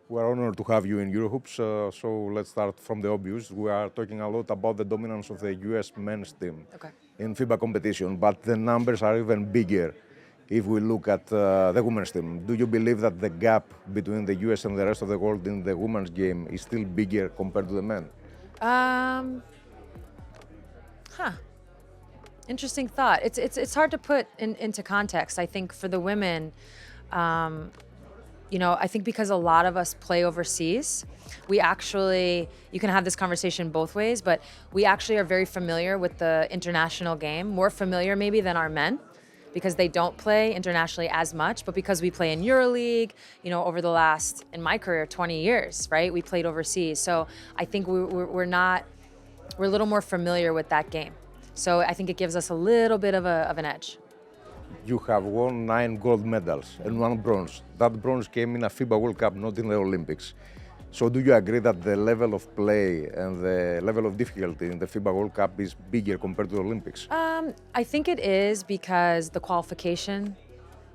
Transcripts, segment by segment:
We're honored to have you in Eurohoops. So let's start from the obvious. We are talking a lot about the dominance of the US men's team in FIBA competition, but the numbers are even bigger if we look at the women's team. Do you believe that the gap between the US and the rest of the world in the women's game is still bigger compared to the men? Interesting thought. It's hard to put into context. I think for the women, I think because a lot of us play overseas, we actually, you can have this conversation both ways, but we actually are very familiar with the international game, more familiar maybe than our men, because they don't play internationally as much, but because we play in Euroleague, over the last, in my career, 20 years, right? We played overseas. So I think we're a little more familiar with that game. So I think it gives us a little bit of an edge. You have won 9 gold medals and 1 bronze. That bronze came in a FIBA World Cup, not in the Olympics. So do you agree that the level of play and the level of difficulty in the FIBA World Cup is bigger compared to the Olympics? I think it is because the qualification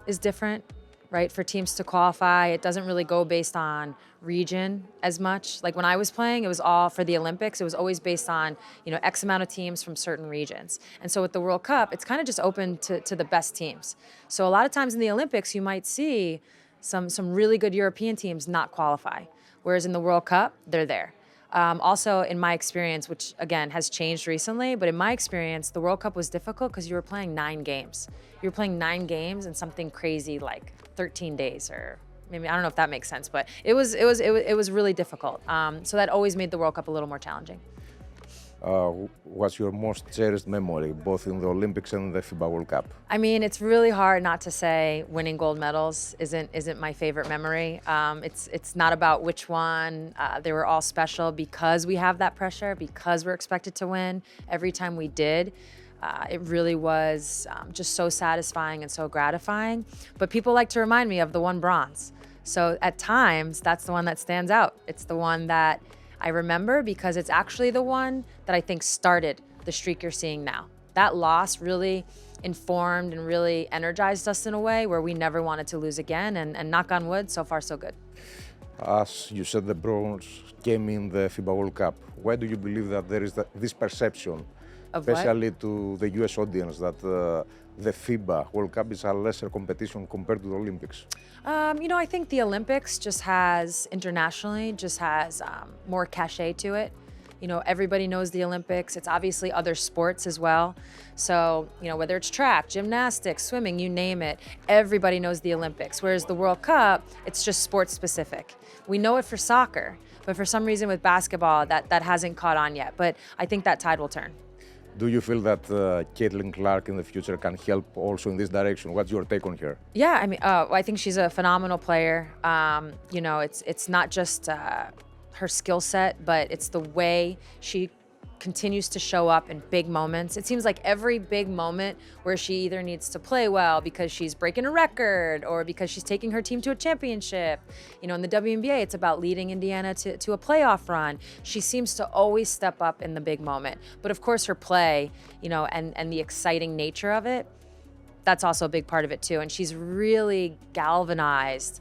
is different, right? For teams to qualify, it doesn't really go based on region as much. Like when I was playing, it was all for the Olympics. It was always based on, X amount of teams from certain regions. And so with the World Cup, it's kind of just open to the best teams. So a lot of times in the Olympics, you might see some really good European teams not qualify. Whereas in the World Cup, they're there. Also, in my experience, which again has changed recently, but in my experience, the World Cup was difficult because you were playing 9 games. You were playing 9 games in something crazy like 13 days, or maybe, I don't know if that makes sense, but it was really difficult. So that always made the World Cup a little more challenging. What's your most cherished memory, both in the Olympics and the FIBA World Cup? I mean, it's really hard not to say winning gold medals isn't my favorite memory. It's not about which one. They were all special because we have that pressure, because we're expected to win every time we did. It really was just so satisfying and so gratifying. But people like to remind me of the 1 bronze. So at times, that's the one that stands out. It's the one that I remember because it's actually the one that I think started the streak you're seeing now. That loss really informed and really energized us in a way where we never wanted to lose again. And knock on wood, so far so good. As you said, the bronze came in the FIBA World Cup. Why do you believe that there is this perception, especially to the US audience, that the FIBA World Cup is a lesser competition compared to the Olympics? I think the Olympics internationally has more cachet to it. Everybody knows the Olympics. It's obviously other sports as well. So, whether it's track, gymnastics, swimming, you name it, everybody knows the Olympics. Whereas the World Cup, it's just sports specific. We know it for soccer, but for some reason with basketball, that hasn't caught on yet. But I think that tide will turn. Do you feel that Caitlin Clark in the future can help also in this direction? What's your take on her? Yeah, I mean, I think she's a phenomenal player. It's not just her skill set, but it's the way she continues to show up in big moments. It seems like every big moment where she either needs to play well because she's breaking a record or because she's taking her team to a championship. In the WNBA, it's about leading Indiana to a playoff run. She seems to always step up in the big moment. But of course, her play, and the exciting nature of it, that's also a big part of it too. And she's really galvanized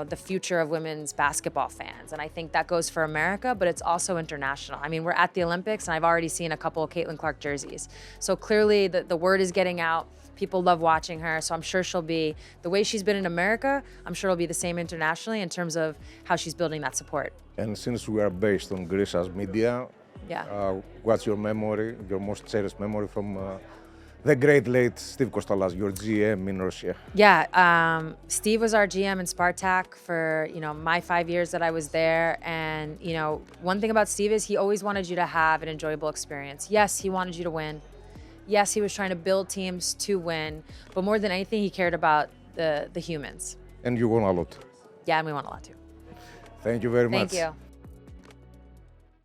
the future of women's basketball fans. And I think that goes for America, but it's also international. I mean, we're at the Olympics and I've already seen a couple of Caitlin Clark jerseys. So clearly the word is getting out. People love watching her. So I'm sure she'll be, the way she's been in America, I'm sure it'll be the same internationally in terms of how she's building that support. And since we are based on Greece as media, what's your memory, your most cherished memory from the great late Steve Kostalas, your GM in Russia? Yeah, Steve was our GM in Spartak for, my 5 years that I was there. And, one thing about Steve is he always wanted you to have an enjoyable experience. Yes, he wanted you to win. Yes, he was trying to build teams to win. But more than anything, he cared about the humans. And you won a lot. Yeah, and we won a lot too. Thank you very much. Thank you.